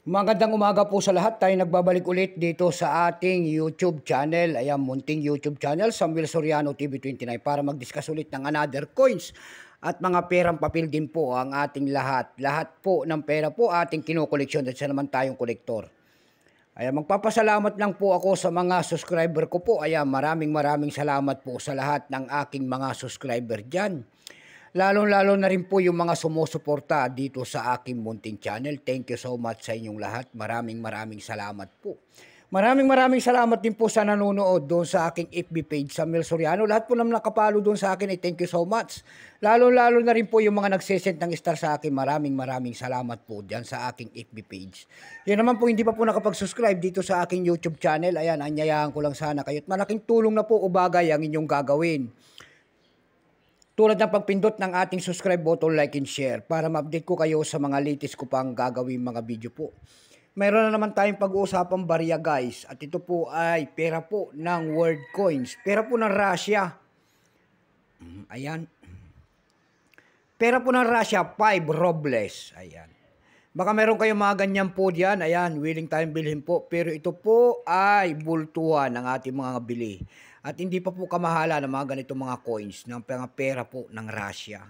Magandang umaga po sa lahat. Tayo nagbabalik ulit dito sa ating YouTube channel. Ayan, munting YouTube channel, Samuel Soriano TV29 para mag-discuss ulit ng another coins at mga perang papel din po ang ating lahat. Lahat po ng pera po ating kinokoleksyon at siya naman tayong kolektor. Ayan, magpapasalamat lang po ako sa mga subscriber ko po. Ayan, maraming salamat po sa lahat ng aking mga subscriber dyan. Lalong-lalo na rin po yung mga sumusuporta dito sa aking munting channel. Thank you so much sa inyong lahat. Maraming salamat po. Maraming salamat din po sa nanonood doon sa aking FB page, Samuel Soriano. Lahat po naman nakapalo doon sa akin, thank you so much. Lalo-lalo na rin po yung mga nagsesend ng star sa akin. Maraming salamat po dyan sa aking FB page. Yan naman po, hindi pa po nakapag-subscribe dito sa aking YouTube channel. Ayan, anyayahan ko lang sana kayo. At malaking tulong na po o bagay ang inyong gagawin. Tulad ng pagpindot ng ating subscribe button, like and share para ma-update ko kayo sa mga latest ko pang gagawin mga video po. Mayroon na naman tayong pag-uusapang barya guys. At ito po ay pera po ng World Coins. Pera po ng Russia. Ayan. Pera po ng Russia, 5 rubles. Ayan. Baka meron kayong mga ganyan po diyan. Ayan, willing tayong bilhin po. Pero ito po ay bultuhan ng ating mga bili. At hindi pa po kamahala ng mga ganitong mga coins ng pera po ng Russia.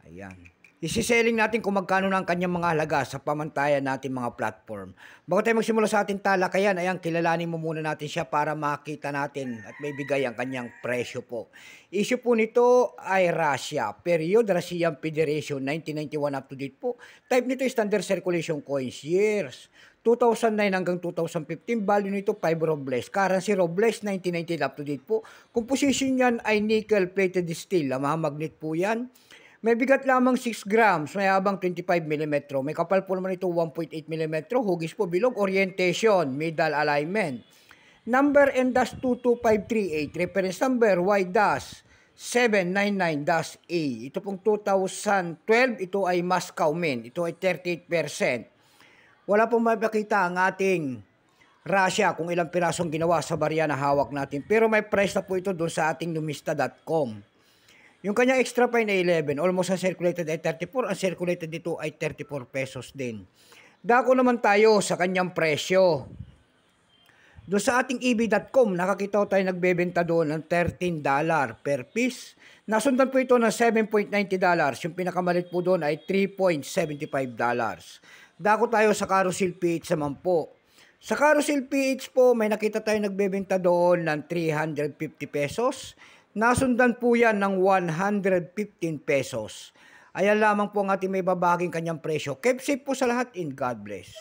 Ayan. Isiselling natin kung magkano na ang kanyang mga halaga sa pamantayan natin mga platform. Bago tayo magsimula sa ating talakayan, ayan, kilalanin mo muna natin siya para makita natin at may bigay ang kanyang presyo po. Issue po nito ay Russia. Period, Russian Federation, 1991 up to date po. Type nito is standard circulation coins. Years, 2009 hanggang 2015. Value nito 5 rubles. Currency rubles, 1998 up to date po. Composition yan ay nickel plated steel. Mga magnet po yan. May bigat lamang 6 grams, may habang 25 mm. May kapal po naman ito 1.8 mm. Hugis po bilog, orientation, middle alignment. Number N-22538, reference number Y-799-A. Ito pong 2012, ito ay Moscow Mint. Ito ay 38%. Wala pong mapakita ang ating Russia kung ilang pirasong ginawa sa barya na hawak natin. Pero may price na po ito doon sa ating numista.com. Yung kanyang extra fine ay 11, almost uncirculated ay 34, uncirculated dito ay 34 pesos din. Dako naman tayo sa kanyang presyo. Doon sa ating eb.com, nakakita ko tayo nagbebenta doon ng $13 per piece. Nasundan po ito ng $7.90. Yung pinakamalit po doon ay $3.75. Dako tayo sa Carousel PH naman po. Sa Carousel PH po, may nakita tayo nagbebenta doon ng 350 pesos. Nasundan po yan ng 115 pesos. Ayan lamang po ang ating may babaging kanyang presyo. Keep safe po sa lahat and God bless.